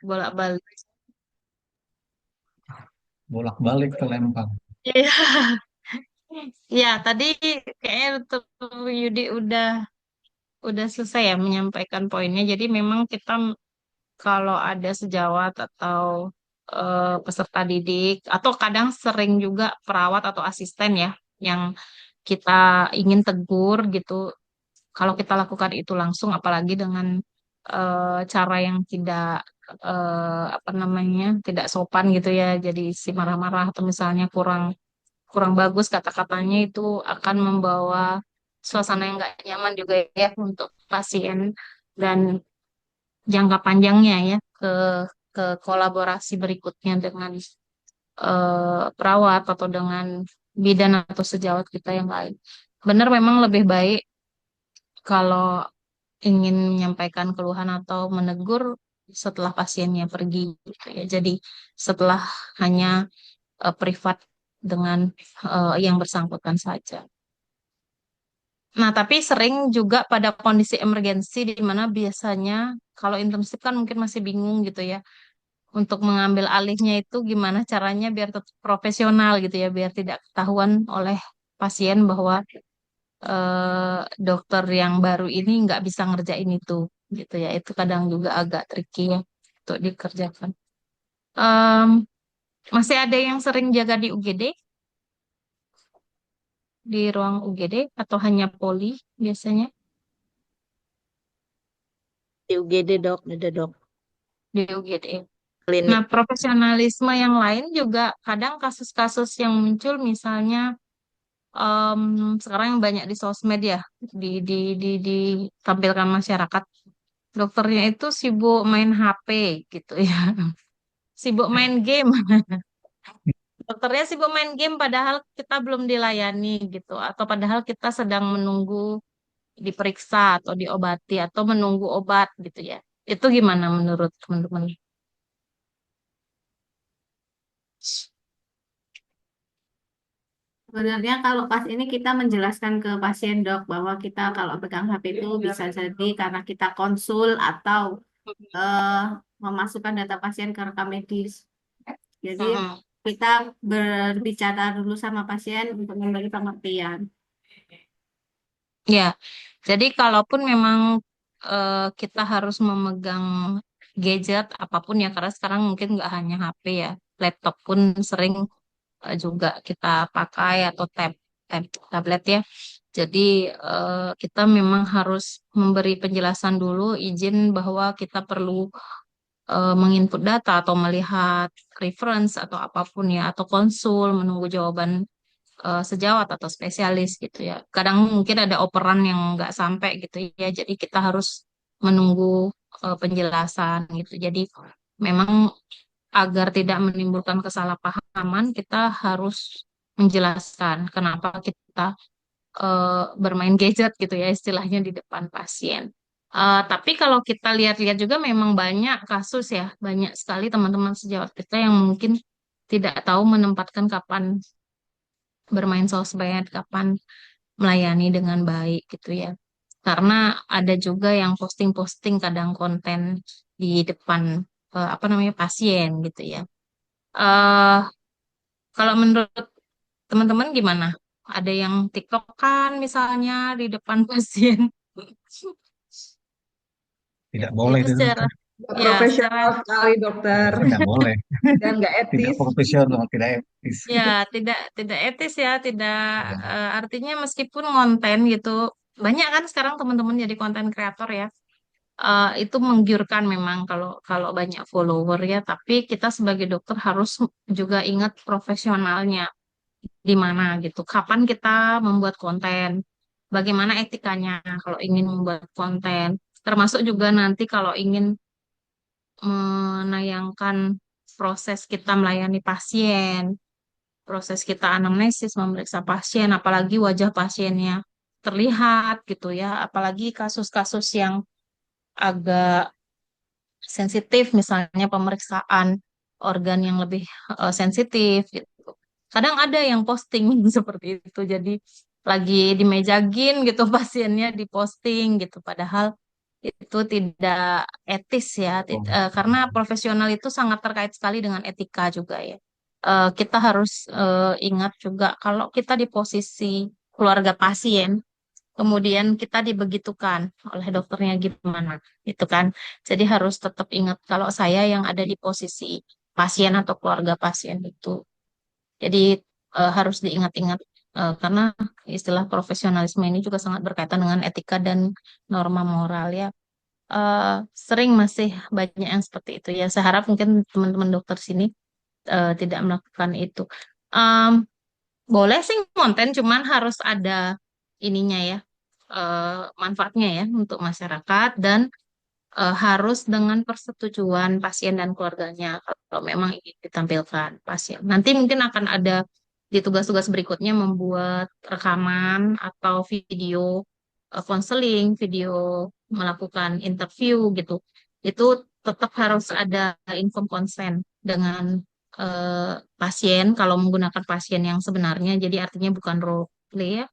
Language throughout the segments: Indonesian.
bolak-balik. Bolak-balik ke Lembang. Iya, ya tadi kayaknya tuh Yudi udah selesai ya menyampaikan poinnya. Jadi memang kita kalau ada sejawat atau peserta didik atau kadang sering juga perawat atau asisten ya yang kita ingin tegur gitu. Kalau kita lakukan itu langsung, apalagi dengan cara yang tidak apa namanya, tidak sopan gitu ya, jadi si marah-marah atau misalnya kurang kurang bagus kata-katanya itu akan membawa suasana yang nggak nyaman juga ya untuk pasien dan jangka panjangnya ya ke kolaborasi berikutnya dengan perawat atau dengan bidan atau sejawat kita yang lain. Benar memang lebih baik kalau ingin menyampaikan keluhan atau menegur setelah pasiennya pergi gitu ya. Jadi setelah hanya privat dengan yang bersangkutan saja. Nah, tapi sering juga pada kondisi emergensi di mana biasanya kalau internship kan mungkin masih bingung gitu ya untuk mengambil alihnya itu gimana caranya biar tetap profesional gitu ya, biar tidak ketahuan oleh pasien bahwa dokter yang baru ini nggak bisa ngerjain itu gitu ya. Itu kadang juga agak tricky ya untuk dikerjakan. Em, Masih ada yang sering jaga di UGD, di ruang UGD atau hanya poli biasanya Di UGD dok, ada dok. di UGD. Nah, Klinik. profesionalisme yang lain juga kadang kasus-kasus yang muncul misalnya em, sekarang yang banyak di sosmed ya ditampilkan masyarakat dokternya itu sibuk main HP gitu ya, sibuk main game. Dokternya sibuk main game padahal kita belum dilayani gitu, atau padahal kita sedang menunggu diperiksa atau diobati atau menunggu obat gitu ya. Itu gimana menurut teman-teman? Sebenarnya kalau pas ini kita menjelaskan ke pasien dok bahwa kita kalau pegang HP itu bisa jadi karena kita konsul atau eh, memasukkan data pasien ke rekam medis. Jadi Mm-mm. kita berbicara dulu sama pasien untuk memberi pengertian. Ya, jadi kalaupun memang kita harus memegang gadget apapun ya, karena sekarang mungkin nggak hanya HP ya, laptop pun sering juga kita pakai atau tablet ya. Jadi kita memang harus memberi penjelasan dulu, izin bahwa kita perlu menginput data atau melihat reference atau apapun ya, atau konsul menunggu jawaban sejawat atau spesialis gitu ya. Kadang mungkin ada operan yang nggak sampai gitu ya, jadi kita harus menunggu penjelasan gitu. Jadi memang agar tidak menimbulkan kesalahpahaman, kita harus menjelaskan kenapa kita bermain gadget gitu ya istilahnya di depan pasien. Tapi kalau kita lihat-lihat juga memang banyak kasus ya, banyak sekali teman-teman sejawat kita yang mungkin tidak tahu menempatkan kapan bermain sosmed, kapan melayani dengan baik gitu ya. Karena ada juga yang posting-posting kadang konten di depan apa namanya pasien gitu ya. eh Kalau menurut teman-teman gimana? Ada yang TikTokan misalnya di depan pasien. Tidak boleh Itu itu secara dokter. Nggak ya secara profesional sekali dokter Tidak boleh. dan nggak Tidak etis. profesional, tidak etis. ya tidak tidak etis ya, tidak Ya, artinya meskipun konten gitu banyak kan sekarang teman-teman jadi konten kreator ya. Itu menggiurkan memang kalau kalau banyak follower ya, tapi kita sebagai dokter harus juga ingat profesionalnya di mana gitu. Kapan kita membuat konten, bagaimana etikanya kalau ingin membuat konten, termasuk juga nanti kalau ingin menayangkan proses kita melayani pasien, proses kita anamnesis, memeriksa pasien, apalagi wajah pasiennya terlihat gitu ya, apalagi kasus-kasus yang agak sensitif, misalnya pemeriksaan organ yang lebih sensitif gitu. Kadang ada yang posting seperti itu, jadi lagi dimejagin gitu pasiennya diposting gitu, padahal itu tidak etis ya, karena profesional itu sangat terkait sekali dengan etika juga ya. Kita harus ingat juga kalau kita di posisi keluarga pasien, kemudian kita dibegitukan oleh dokternya gimana, gitu kan. Jadi harus tetap ingat kalau saya yang ada di posisi pasien atau keluarga pasien itu. Jadi harus diingat-ingat karena istilah profesionalisme ini juga sangat berkaitan dengan etika dan norma moral ya. Eh, Sering masih banyak yang seperti itu ya. Saya harap mungkin teman-teman dokter sini tidak melakukan itu. Em, Boleh sih konten, cuman harus ada ininya ya, manfaatnya ya untuk masyarakat dan harus dengan persetujuan pasien dan keluarganya kalau memang ingin ditampilkan pasien. Nanti mungkin akan ada di tugas-tugas berikutnya membuat rekaman atau video konseling, video melakukan interview gitu. Itu tetap harus ada inform consent dengan pasien kalau menggunakan pasien yang sebenarnya. Jadi artinya bukan role play ya.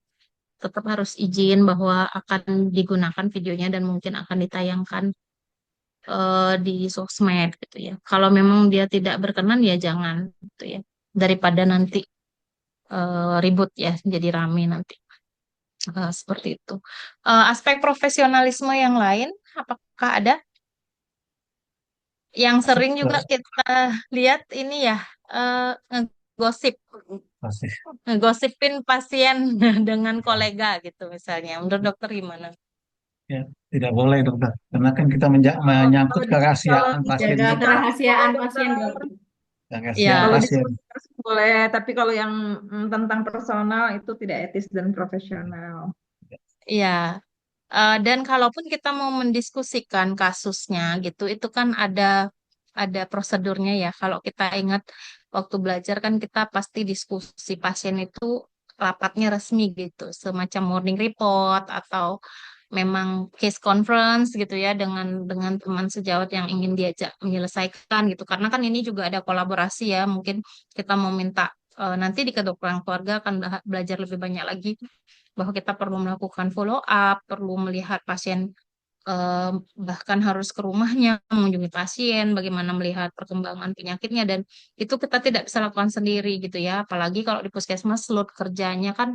Tetap harus izin bahwa akan digunakan videonya dan mungkin akan ditayangkan di sosmed gitu ya. Kalau memang dia tidak berkenan ya jangan gitu ya. Daripada nanti ribut ya, jadi rame nanti. Seperti itu. Aspek profesionalisme yang lain, apakah ada yang sering juga Masih, kita lihat ini ya, ngegosip, masih ngegosipin pasien dengan kolega gitu misalnya. Menurut dokter gimana? ya tidak boleh dokter, karena kan kita Oh, menyangkut kalau di kalau kerahasiaan pasien Jaga juga, boleh kerahasiaan pasien, dokter. dok. kerahasiaan Ya, Kalau pasien. diskusi boleh, tapi kalau yang tentang personal itu tidak etis dan profesional. ya. Dan kalaupun kita mau mendiskusikan kasusnya gitu, itu kan ada prosedurnya ya. Kalau kita ingat waktu belajar kan kita pasti diskusi pasien itu rapatnya resmi gitu, semacam morning report atau memang case conference gitu ya dengan teman sejawat yang ingin diajak menyelesaikan gitu. Karena kan ini juga ada kolaborasi ya. Mungkin kita mau minta nanti di kedokteran keluarga akan belajar lebih banyak lagi bahwa kita perlu melakukan follow up, perlu melihat pasien, eh, bahkan harus ke rumahnya mengunjungi pasien, bagaimana melihat perkembangan penyakitnya dan itu kita tidak bisa lakukan sendiri gitu ya. Apalagi kalau di puskesmas load kerjanya kan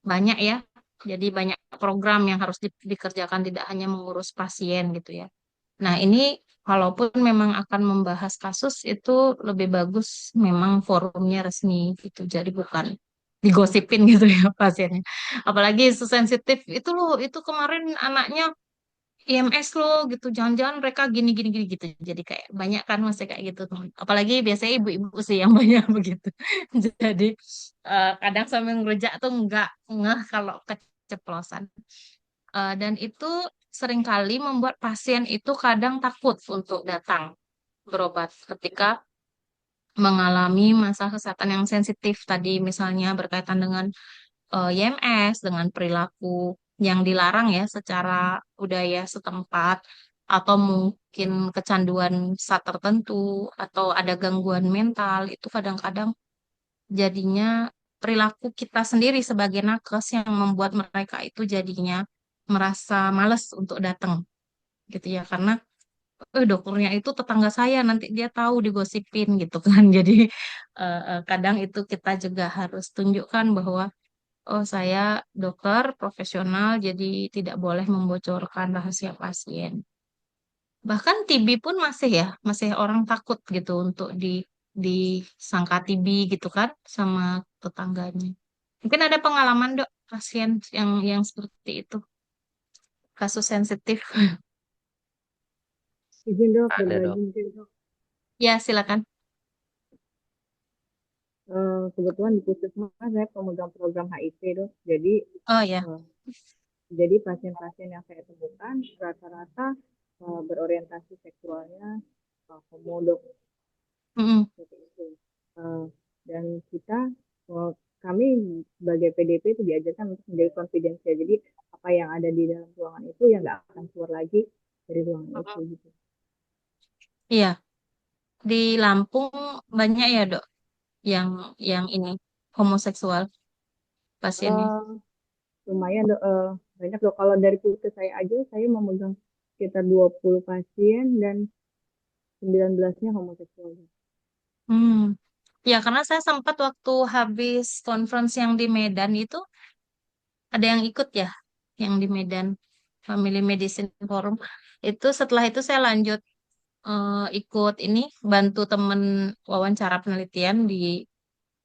banyak ya. Jadi banyak program yang harus dikerjakan tidak hanya mengurus pasien gitu ya. Nah, ini kalaupun memang akan membahas kasus itu lebih bagus memang forumnya resmi gitu. Jadi bukan digosipin gitu ya pasiennya. Apalagi isu sensitif itu loh, itu kemarin anaknya IMS loh gitu. Jangan-jangan mereka gini gini gini gitu. Jadi kayak banyak kan masih kayak gitu tuh. Apalagi biasanya ibu-ibu sih yang banyak begitu. Jadi kadang sambil ngerujak tuh nggak ngeh kalau keceplosan. Dan itu seringkali membuat pasien itu kadang takut untuk datang berobat ketika mengalami masalah kesehatan yang sensitif tadi misalnya berkaitan dengan IMS, dengan perilaku yang dilarang ya secara budaya setempat atau mungkin kecanduan zat tertentu atau ada gangguan mental itu kadang-kadang jadinya perilaku kita sendiri sebagai nakes yang membuat mereka itu jadinya merasa males untuk datang gitu ya karena dokternya itu tetangga saya nanti dia tahu digosipin gitu kan jadi kadang itu kita juga harus tunjukkan bahwa oh saya dokter profesional jadi tidak boleh membocorkan rahasia pasien bahkan TB pun masih ya masih orang takut gitu untuk disangka TB gitu kan sama tetangganya mungkin ada pengalaman dok pasien yang seperti itu kasus sensitif. Izin dok, Ada berbagi dok. mungkin dok. Ya silakan. Kebetulan di puskesmas saya pemegang program HIV dok. Jadi Oh ya. eh, jadi pasien-pasien yang saya temukan rata-rata berorientasi seksualnya homo dok Mm-mm. seperti itu. Eh, dan kita eh, kami sebagai PDP itu diajarkan untuk menjadi konfidensial. Jadi apa yang ada di dalam ruangan itu yang nggak akan keluar lagi dari ruangan itu Mm-mm. gitu. Iya, di Lampung banyak ya dok yang ini homoseksual pasiennya. Eh, Lumayan dok, banyak dok. Kalau dari puskes saya aja saya memegang sekitar 20 pasien dan 19-nya homoseksual. Hmm. Ya, karena saya sempat waktu habis conference yang di Medan itu ada yang ikut ya, yang di Medan Family Medicine Forum. Itu setelah itu saya lanjut ikut ini bantu temen wawancara penelitian di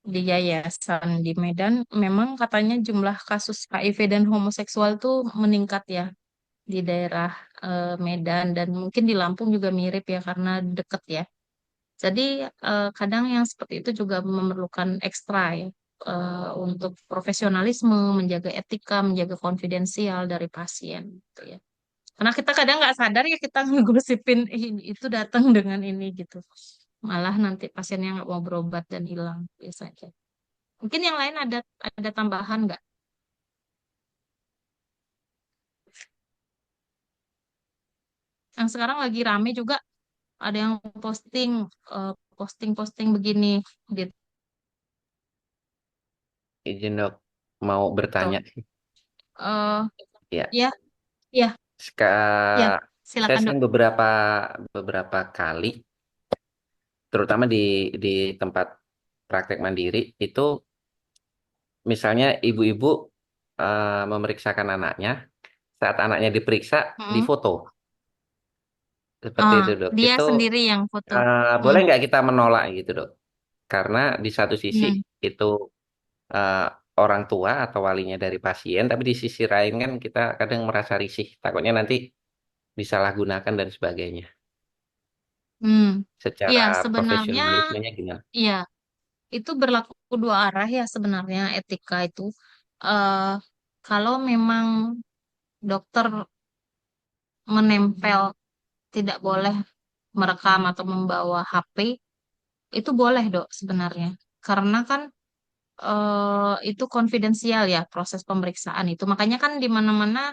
yayasan di Medan. Memang katanya jumlah kasus HIV dan homoseksual tuh meningkat ya di daerah Medan dan mungkin di Lampung juga mirip ya karena deket ya. Jadi kadang yang seperti itu juga memerlukan ekstra ya untuk profesionalisme, menjaga etika, menjaga konfidensial dari pasien gitu ya. Karena kita kadang nggak sadar ya kita ngegosipin itu datang dengan ini gitu. Malah nanti pasiennya nggak mau berobat dan hilang biasanya. Mungkin yang lain ada tambahan nggak? Yang sekarang lagi rame juga ada yang posting posting-posting begini gitu. Izin dok, mau bertanya. Eh Ya, ya, ya, ya, saya silakan Dok. sering beberapa kali, terutama di tempat praktek mandiri itu, misalnya ibu-ibu memeriksakan anaknya, saat anaknya diperiksa, Mm. difoto, seperti itu dok. Dia Itu sendiri yang foto. boleh Mm. nggak kita menolak gitu dok? Karena di satu sisi Mm. itu eh, orang tua atau walinya dari pasien, tapi di sisi lain kan kita kadang merasa risih, takutnya nanti disalahgunakan dan sebagainya. Mm. Secara Ya, sebenarnya profesionalismenya gimana? ya itu berlaku dua arah ya sebenarnya etika itu. eh Kalau memang dokter menempel tidak boleh merekam atau membawa HP, itu boleh Dok sebenarnya. Karena kan itu konfidensial ya proses pemeriksaan itu. Makanya kan di mana-mana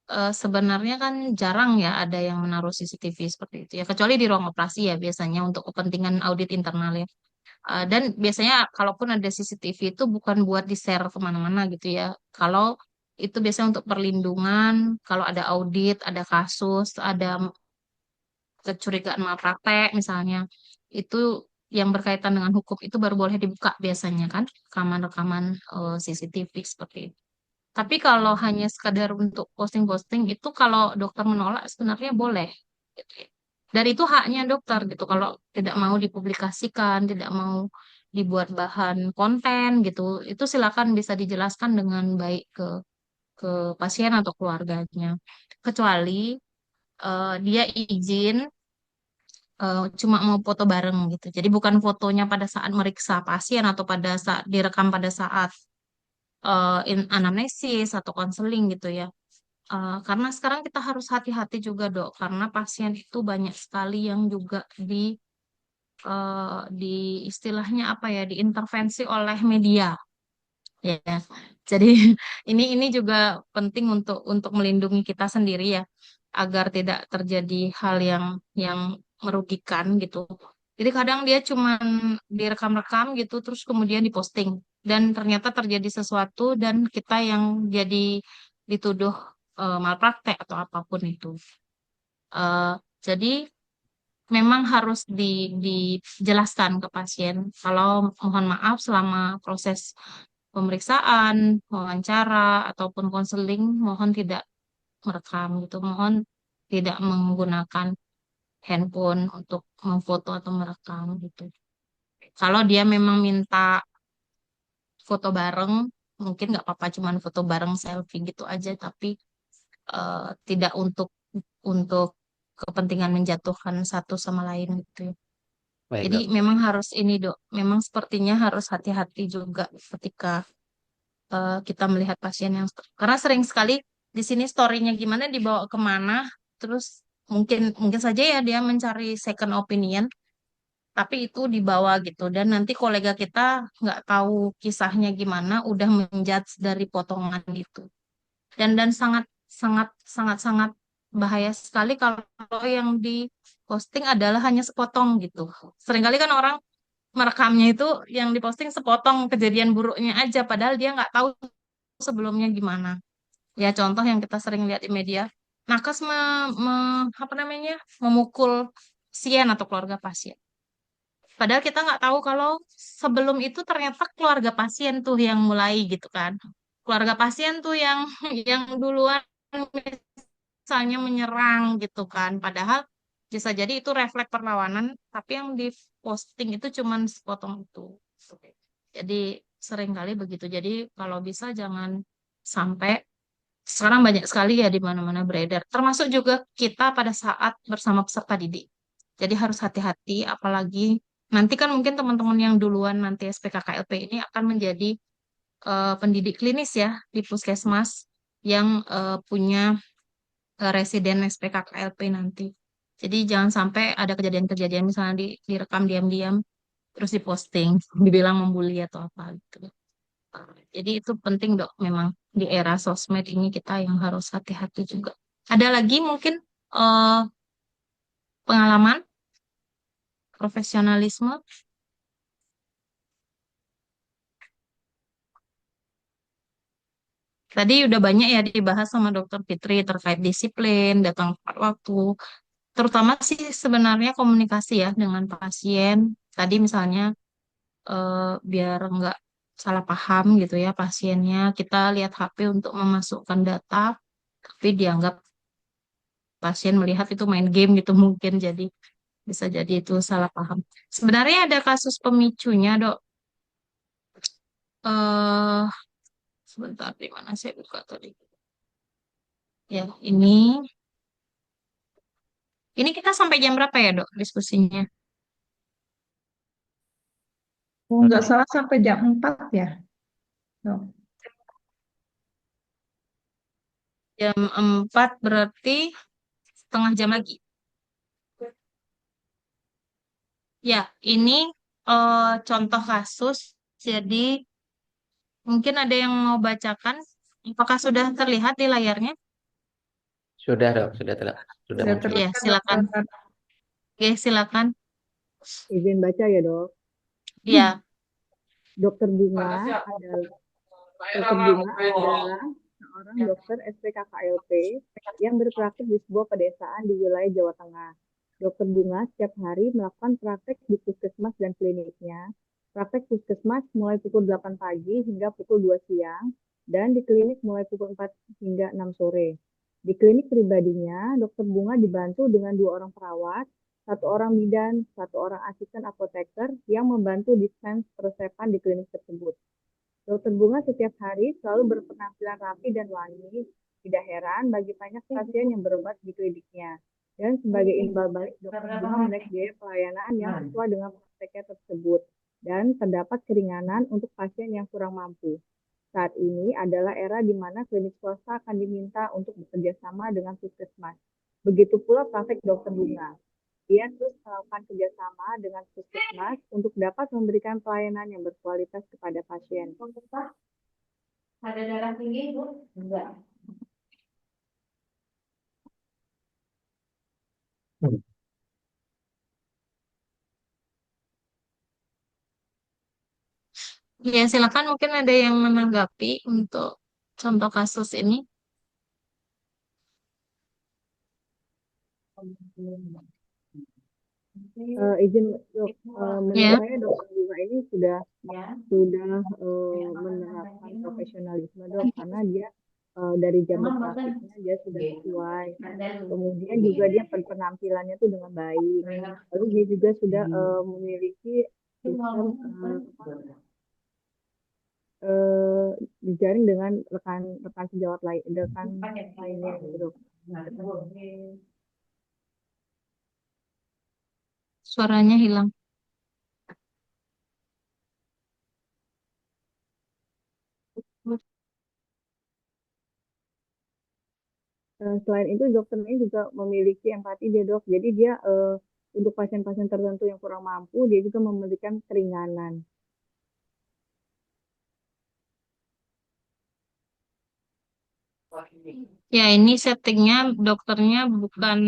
sebenarnya kan jarang ya ada yang menaruh CCTV seperti itu ya. Kecuali di ruang operasi ya biasanya untuk kepentingan audit internal ya. Dan biasanya kalaupun ada CCTV itu bukan buat di-share kemana-mana gitu ya. Kalau itu biasanya untuk perlindungan, kalau ada audit, ada kasus, ada kecurigaan malpraktek misalnya, itu yang berkaitan dengan hukum itu baru boleh dibuka biasanya kan, rekaman-rekaman CCTV seperti itu. Tapi kalau hanya sekadar untuk posting-posting itu kalau dokter menolak sebenarnya boleh. Gitu ya. Dan itu haknya dokter gitu. Kalau tidak mau dipublikasikan, tidak mau dibuat bahan konten gitu, itu silakan bisa dijelaskan dengan baik ke pasien atau keluarganya. Kecuali dia izin cuma mau foto bareng gitu. Jadi bukan fotonya pada saat meriksa pasien atau pada saat direkam pada saat anamnesis atau konseling gitu ya. Karena sekarang kita harus hati-hati juga dok, karena pasien itu banyak sekali yang juga di istilahnya apa ya, diintervensi oleh media ya. Jadi ini juga penting untuk melindungi kita sendiri ya, agar tidak terjadi hal yang merugikan gitu. Jadi kadang dia cuman direkam-rekam gitu, terus kemudian diposting dan ternyata terjadi sesuatu dan kita yang jadi dituduh malpraktek atau apapun itu. Eh, jadi memang harus dijelaskan ke pasien. Kalau mohon maaf selama proses pemeriksaan, wawancara, ataupun konseling, mohon tidak merekam gitu. Mohon tidak menggunakan handphone untuk memfoto atau merekam gitu. Kalau dia memang minta foto bareng, mungkin nggak apa-apa, cuman foto bareng selfie gitu aja, tapi tidak untuk kepentingan menjatuhkan satu sama lain gitu ya. Baik Jadi dok. memang harus ini dok, memang sepertinya harus hati-hati juga ketika kita melihat pasien yang karena sering sekali di sini story-nya gimana dibawa kemana, terus mungkin mungkin saja ya dia mencari second opinion, tapi itu dibawa gitu dan nanti kolega kita nggak tahu kisahnya gimana, udah menjudge dari potongan itu dan sangat sangat sangat sangat bahaya sekali kalau yang di posting adalah hanya sepotong gitu. Seringkali kan orang merekamnya itu yang diposting sepotong kejadian buruknya aja, padahal dia nggak tahu sebelumnya gimana. Ya contoh yang kita sering lihat di media, nakes apa namanya memukul pasien atau keluarga pasien. Padahal kita nggak tahu kalau sebelum itu ternyata keluarga pasien tuh yang mulai gitu kan. Keluarga pasien tuh yang yang duluan misalnya menyerang gitu kan. Padahal bisa jadi itu refleks perlawanan, tapi yang di posting itu cuman sepotong itu. Jadi seringkali begitu. Jadi kalau bisa jangan sampai sekarang banyak sekali ya di mana-mana beredar. Termasuk juga kita pada saat bersama peserta didik. Jadi harus hati-hati, apalagi nanti kan mungkin teman-teman yang duluan nanti SPKKLP ini akan menjadi pendidik klinis ya di puskesmas yang punya residen SPKKLP nanti. Jadi jangan sampai ada kejadian-kejadian misalnya direkam diam-diam terus diposting, dibilang membuli atau apa gitu. Jadi itu penting dok, memang di era sosmed ini kita yang harus hati-hati juga. Ada lagi mungkin eh, pengalaman, profesionalisme. Tadi udah banyak ya dibahas sama Dokter Fitri terkait disiplin, datang tepat waktu. Terutama sih sebenarnya komunikasi ya dengan pasien. Tadi misalnya biar nggak salah paham gitu ya pasiennya. Kita lihat HP untuk memasukkan data, tapi dianggap pasien melihat itu main game gitu mungkin jadi bisa jadi itu salah paham. Sebenarnya ada kasus pemicunya, Dok. eh Sebentar di mana saya buka tadi. Ya, ini kita sampai jam berapa ya, Dok, diskusinya? Oh, nggak salah sampai jam 4 ya. Dok. Jam 4 berarti setengah jam lagi. Ya, ini contoh kasus. Jadi mungkin ada yang mau bacakan. Apakah sudah terlihat di layarnya? Sudah dok, sudah sudah Sudah muncul. Ya, terlihat silakan. dokter. Oke, silakan. Izin baca ya dok. Ya, Dokter Bunga adalah seorang dokter SPKKLP yang berpraktik di sebuah pedesaan di wilayah Jawa Tengah. Dokter Bunga setiap hari melakukan praktek di puskesmas dan kliniknya. Praktek puskesmas mulai pukul 8 pagi hingga pukul 2 siang dan di klinik mulai pukul 4 hingga 6 sore. Di klinik pribadinya, Dokter Bunga dibantu dengan 2 orang perawat, 1 orang bidan, 1 orang asisten apoteker yang membantu dispense peresepan di klinik tersebut. Dokter Bunga setiap hari selalu berpenampilan rapi dan wangi. Tidak heran bagi banyak pasien yang berobat di kliniknya. Dan sebagai imbal balik, Dokter Bunga menaik biaya pelayanan yang sesuai dengan prakteknya tersebut. Dan terdapat keringanan untuk pasien yang kurang mampu. Saat ini adalah era di mana klinik swasta akan diminta untuk bekerja sama dengan puskesmas. Begitu pula praktek Dokter Bunga. Dia terus melakukan kerjasama dengan puskesmas untuk dapat memberikan pelayanan yang berkualitas kepada pasien. Ada darah tinggi, Bu? Enggak. ya silakan mungkin ada yang menanggapi untuk contoh kasus ini. Izin dok, menurut Ya, saya dokter Bunga ini sudah menerapkan profesionalisme dok, karena dia dari jam berpraktiknya dia sudah sesuai. Kemudian juga dia penampilannya tuh dengan baik. Lalu dia juga sudah memiliki sistem dijaring dengan rekan sejawat lainnya gitu dok. suaranya hilang. Selain itu dokter ini juga memiliki empati dia dok. Jadi dia untuk pasien-pasien tertentu yang kurang mampu dia juga memberikan keringanan. Ya, ini settingnya dokternya bukan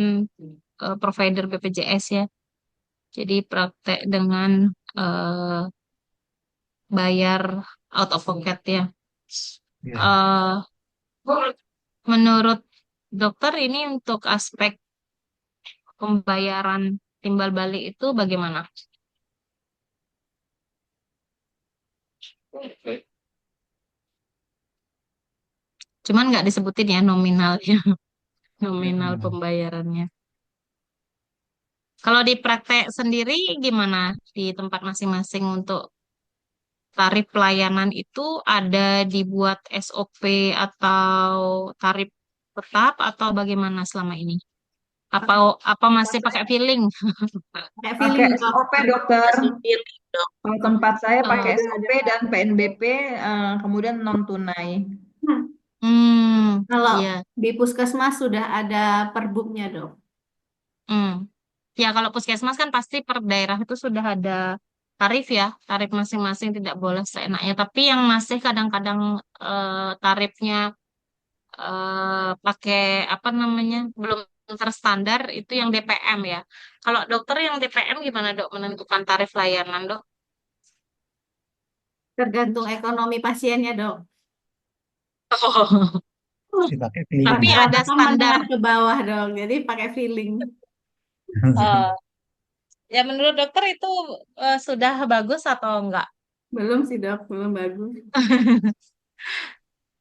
provider BPJS ya. Jadi praktek dengan eh, bayar out of pocket ya. Ya. Eh, menurut dokter ini untuk aspek pembayaran timbal balik itu bagaimana? Cuman nggak disebutin ya nominalnya, Ya, nominal memang. pembayarannya. Kalau di praktek sendiri gimana di tempat masing-masing untuk tarif pelayanan itu ada dibuat SOP atau tarif tetap atau bagaimana selama ini? Apa apa masih pakai feeling? Kayak Pakai feeling dok. SOP dokter. Masih feeling dong. Kalau tempat saya pakai Oh, Sudah ada SOP dan PNBP, kemudian non tunai. Nah, hmm, kalau iya. di puskesmas sudah ada perbuknya dok. Hmm. Ya, kalau puskesmas kan pasti per daerah itu sudah ada tarif ya, tarif masing-masing tidak boleh seenaknya. Tapi yang masih kadang-kadang tarifnya pakai apa namanya belum terstandar itu yang DPM ya. Kalau dokter yang DPM gimana dok menentukan tarif layanan dok? Tergantung ekonomi pasiennya dok. Dipakai feeling Tapi ya. ada Rata-rata standar. menengah ke bawah dok. Jadi pakai feeling. eh, ya menurut dokter itu sudah bagus atau enggak? Belum sih dok, belum bagus.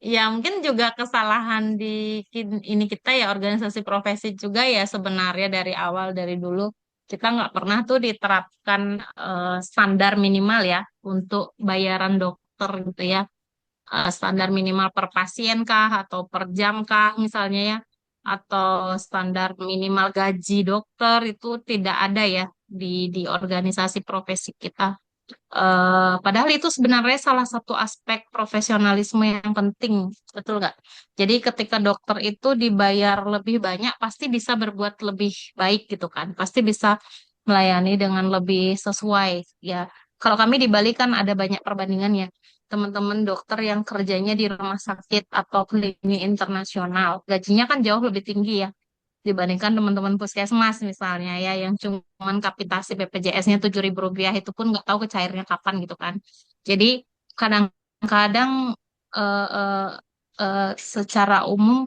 Ya, mungkin juga kesalahan di ini kita ya organisasi profesi juga ya sebenarnya dari awal dari dulu kita nggak pernah tuh diterapkan standar minimal ya untuk bayaran dokter gitu ya. Standar minimal per pasien kah atau per jam kah misalnya ya atau standar minimal gaji dokter itu tidak ada ya di organisasi profesi kita. Padahal itu sebenarnya salah satu aspek profesionalisme yang penting, betul nggak? Jadi ketika dokter itu dibayar lebih banyak, pasti bisa berbuat lebih baik gitu kan? Pasti bisa melayani dengan lebih sesuai. Ya, kalau kami di Bali kan ada banyak perbandingan ya. Teman-teman dokter yang kerjanya di rumah sakit atau klinik internasional, gajinya kan jauh lebih tinggi ya dibandingkan teman-teman puskesmas misalnya ya yang cuman kapitasi BPJS-nya Rp7.000 itu pun nggak tahu kecairnya kapan gitu kan. Jadi kadang-kadang eh, eh, secara umum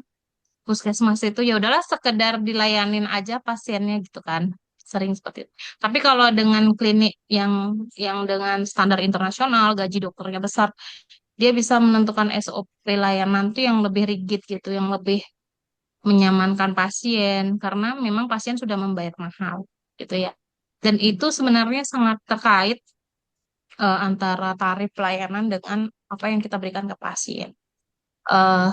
puskesmas itu ya udahlah sekedar dilayanin aja pasiennya gitu kan. Sering seperti itu. Tapi kalau dengan klinik yang dengan standar internasional, gaji dokternya besar, dia bisa menentukan SOP layanan tuh yang lebih rigid gitu, yang lebih menyamankan pasien karena memang pasien sudah membayar mahal gitu ya. Dan itu sebenarnya sangat terkait antara tarif pelayanan dengan apa yang kita berikan ke pasien. Eh,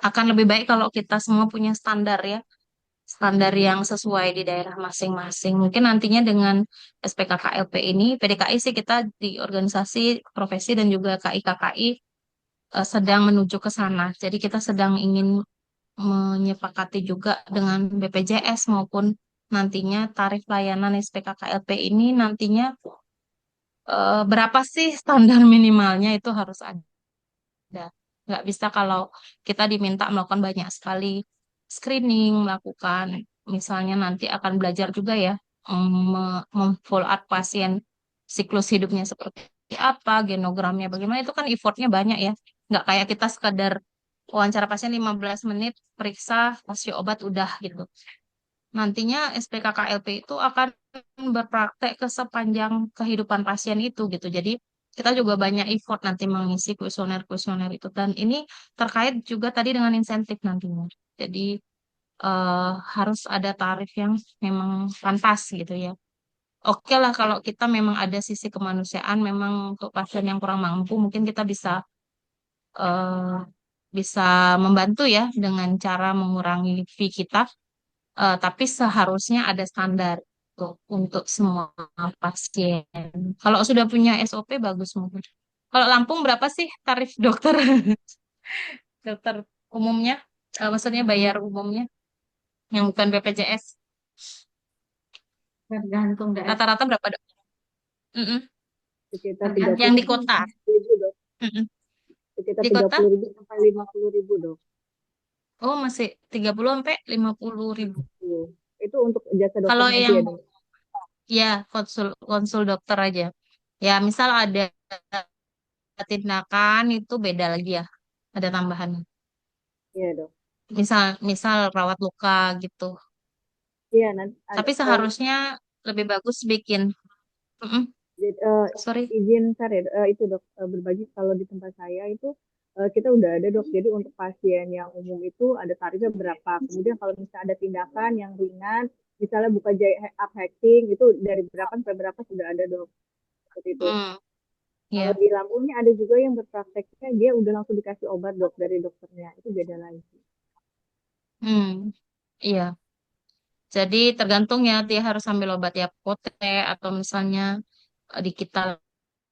akan lebih baik kalau kita semua punya standar ya, standar yang sesuai di daerah masing-masing. Mungkin nantinya dengan SPKKLP ini, PDKI sih kita di organisasi profesi dan juga KIKKI sedang menuju ke sana. Jadi kita sedang ingin menyepakati juga dengan BPJS maupun nantinya tarif layanan SPKKLP ini nantinya berapa sih standar minimalnya itu harus ada. Nggak bisa kalau kita diminta melakukan banyak sekali screening, melakukan misalnya nanti akan belajar juga ya follow up pasien siklus hidupnya seperti apa, genogramnya bagaimana itu kan effortnya banyak ya. Nggak kayak kita sekadar wawancara pasien 15 menit, periksa, kasih obat udah gitu. Nantinya SPKKLP itu akan berpraktek ke sepanjang kehidupan pasien itu gitu. Jadi kita juga banyak effort nanti mengisi kuesioner-kuesioner itu. Dan ini terkait juga tadi dengan insentif nantinya. Jadi harus ada tarif yang memang pantas gitu ya. Oke lah kalau kita memang ada sisi kemanusiaan, memang untuk pasien yang kurang mampu, mungkin kita eh, bisa membantu ya dengan cara mengurangi fee kita. Tapi seharusnya ada standar untuk semua pasien. Kalau sudah punya SOP bagus mungkin. Kalau Lampung berapa sih tarif dokter dokter umumnya? Maksudnya bayar umumnya yang bukan BPJS. Tergantung daerah. Rata-rata berapa dok? Mm-mm. sekitar Tergantung. Yang 30 di kota. ribu dok, Mm-mm. sekitar Di tiga kota? puluh ribu sampai 50.000 dok. Oh masih 30 sampai 50.000. Tuh. Itu untuk jasa Kalau dokternya aja yang ya dok. ya konsul konsul dokter aja. Ya misal ada tindakan itu beda lagi ya. Ada tambahan. Iya dok. misal misal rawat luka gitu. Iya, nanti ada Tapi seharusnya lebih bagus bikin. Mm-mm, sorry. izin Sar ya, itu dok, berbagi kalau di tempat saya itu kita udah ada dok. Jadi untuk pasien yang umum itu ada tarifnya berapa. Kemudian kalau misalnya ada tindakan yang ringan, misalnya buka up hacking itu dari berapa sampai berapa sudah ada dok. Seperti itu. Hmm, Kalau ya. di Lampungnya ada juga yang berprakteknya dia udah langsung dikasih obat dok dari dokternya. Itu beda lagi. Hmm, iya. Jadi tergantung ya dia harus ambil obat ya pote atau misalnya di kita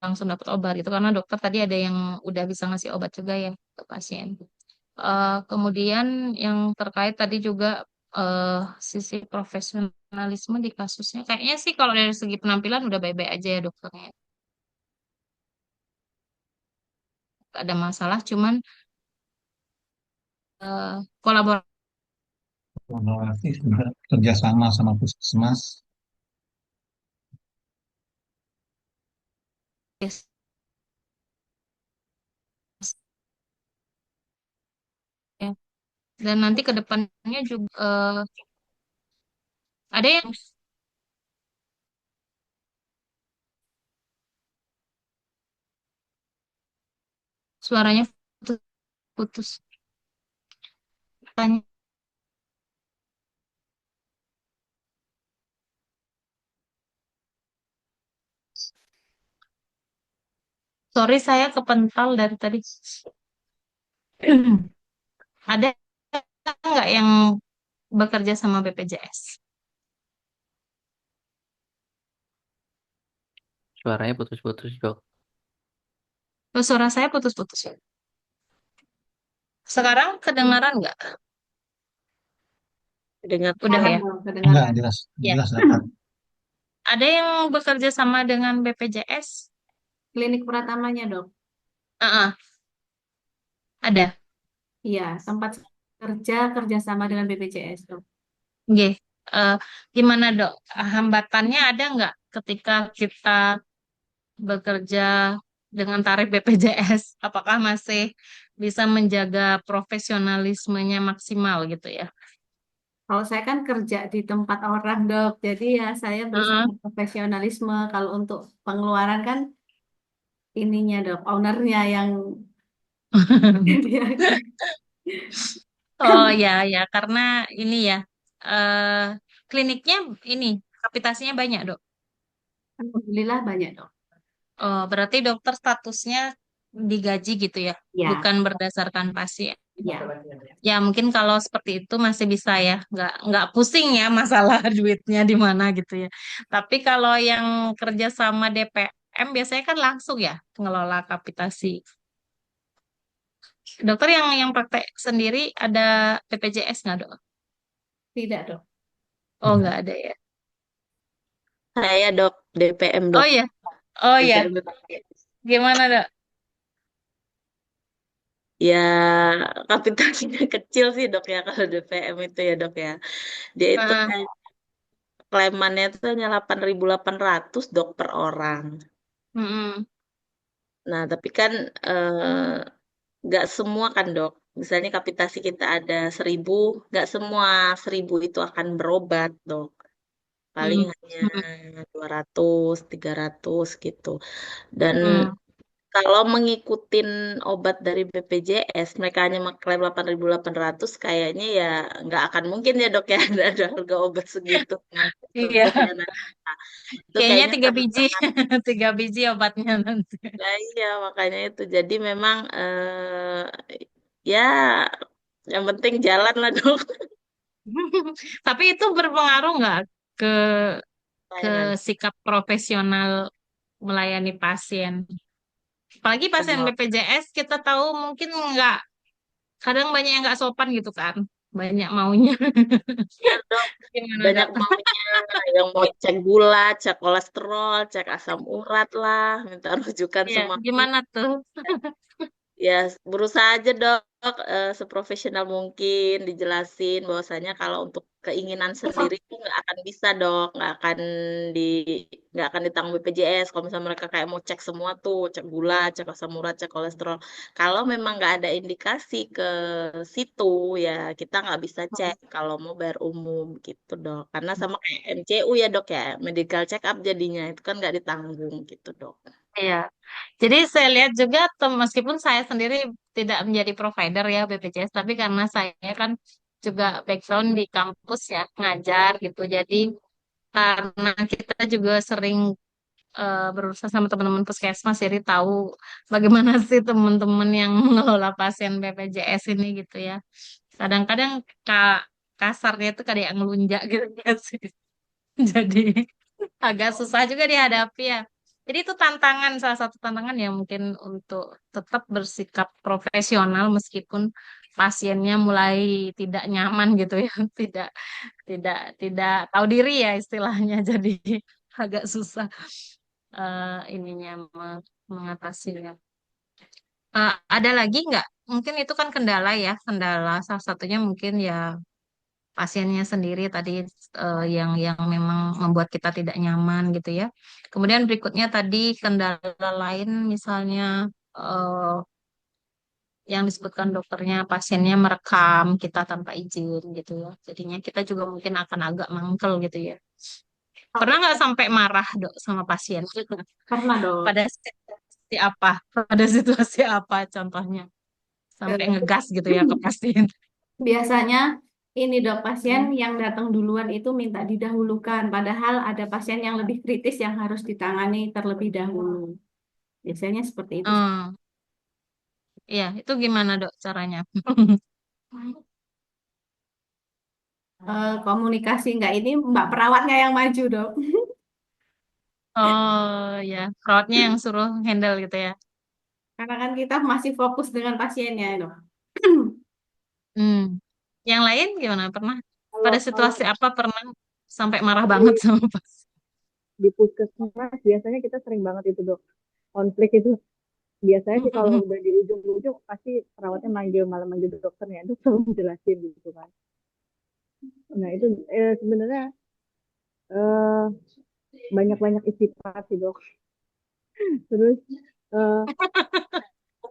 langsung dapat obat gitu karena dokter tadi ada yang udah bisa ngasih obat juga ya ke pasien. Kemudian yang terkait tadi juga eh, sisi profesionalisme di kasusnya kayaknya sih kalau dari segi penampilan udah baik-baik aja ya dokternya. Gak ada masalah cuman kolaborasi kolaborasi kerjasama sama puskesmas. ya. Dan nanti ke depannya juga ada yang suaranya putus. Tanya. Sorry saya kepental dari tadi. Ada nggak yang bekerja sama BPJS? Suaranya putus-putus, Dok. Oh, suara saya putus-putus ya. Sekarang kedengaran nggak? Kedengaran Udah ya? dong, Enggak, kedengaran. jelas, Ya. jelas dapat. Ada yang bekerja sama dengan BPJS? Klinik Pratamanya dok. Ah, ada. Iya, tempat kerjasama dengan BPJS dok. Nggih. Eh, gimana dok? Hambatannya ada nggak ketika kita bekerja dengan tarif BPJS? Apakah masih bisa menjaga profesionalismenya maksimal gitu ya? Kalau saya kan kerja di tempat orang dok, jadi ya saya berusaha Heeh. profesionalisme. Kalau untuk pengeluaran kan ininya dok, ownernya yang dia Oh ya ya karena ini ya eh kliniknya ini kapitasinya banyak dok. alhamdulillah banyak dok. Oh berarti dokter statusnya digaji gitu ya, Ya, bukan berdasarkan pasien. ya. Ya mungkin kalau seperti itu masih bisa ya, nggak pusing ya masalah duitnya di mana gitu ya. Tapi kalau yang kerja sama DPM biasanya kan langsung ya ngelola kapitasi. Dokter yang praktek sendiri ada BPJS nggak dok? Tidak dok. Oh Enggak. nggak ada ya. Saya dok, DPM Oh dok, iya, oh iya. DPM. Gimana dok? Ya kapitasinya kecil sih dok ya kalau DPM itu ya dok ya. Dia itu Heeh. kayak klaimannya itu hanya 8.800 dok per orang. Mm-mm. Nah tapi kan nggak semua kan dok. Misalnya kapitasi kita ada 1.000, nggak semua 1.000 itu akan berobat dok. Paling Mm. hanya Mm. 200, 300 gitu. Dan Mm. kalau mengikutin obat dari BPJS, mereka hanya mengklaim 8.800, kayaknya ya nggak akan mungkin ya dok ya ada harga obat segitu. Iya, Contohnya nah, itu kayaknya kayaknya 3 biji, sangat-sangat. 3 biji obatnya nanti. Nah, iya makanya itu. Jadi memang ya yang penting jalan lah dok. Tapi itu berpengaruh nggak ke ke Layanan. sikap profesional melayani pasien? Apalagi pasien Semua BPJS kita tahu mungkin nggak, kadang banyak yang nggak sopan gitu kan, banyak maunya. dok Gimana banyak dok? maunya yang mau cek gula, cek kolesterol, cek asam urat lah, minta rujukan Ya, semua. gimana tuh? Ya, berusaha aja dok, seprofesional mungkin dijelasin bahwasanya kalau untuk keinginan sendiri itu nggak akan bisa dok, di nggak akan ditanggung BPJS. Kalau misalnya mereka kayak mau cek semua tuh, cek gula, cek asam urat, cek kolesterol. Kalau memang nggak ada indikasi ke situ, ya kita nggak bisa cek kalau mau bayar umum gitu dok. Karena sama kayak MCU ya dok ya, medical check up jadinya itu kan nggak ditanggung gitu dok. Iya. Jadi saya lihat juga meskipun saya sendiri tidak menjadi provider ya BPJS, tapi karena saya kan juga background di kampus ya ngajar gitu. Jadi karena kita juga sering berurusan sama teman-teman puskesmas, jadi tahu bagaimana sih teman-teman yang mengelola pasien BPJS ini gitu ya. Kadang-kadang kasarnya itu kayak yang ngelunjak gitu ya sih. Jadi agak susah juga dihadapi ya. Jadi itu tantangan, salah satu tantangan ya mungkin untuk tetap bersikap profesional meskipun pasiennya mulai tidak nyaman gitu ya, tidak tidak tidak tahu diri ya istilahnya. Jadi agak susah ininya mengatasinya. Ada lagi nggak? Mungkin itu kan kendala ya, kendala salah satunya mungkin ya pasiennya sendiri tadi yang memang membuat kita tidak nyaman gitu ya. Kemudian berikutnya tadi kendala lain misalnya eh, yang disebutkan dokternya pasiennya merekam kita tanpa izin gitu ya. Jadinya kita juga mungkin akan agak mangkel gitu ya. Pernah nggak sampai marah dok sama pasien? Pernah dok. Pada situasi apa? Pada situasi apa contohnya? Sampai Eh, ngegas gitu ya ke pasien. Biasanya ini dok, pasien yang datang duluan itu minta didahulukan, padahal ada pasien yang lebih kritis yang harus ditangani terlebih dahulu. Biasanya seperti itu. Hmm, iya, itu gimana dok caranya? Komunikasi nggak ini mbak perawatnya yang maju dok. Oh ya, perawatnya yang suruh handle gitu ya. Karena kan kita masih fokus dengan pasiennya dok. Hmm. Yang lain gimana? Pernah Kalau pada kalau situasi apa pernah sampai marah banget di sama pasien? di puskesmas biasanya kita sering banget itu dok konflik itu. Biasanya sih kalau udah di ujung-ujung pasti perawatnya manggil malah manggil dokternya, dokter menjelasin gitu kan. Nah itu sebenarnya eh, banyak-banyak istighfar sih dok. Terus eh,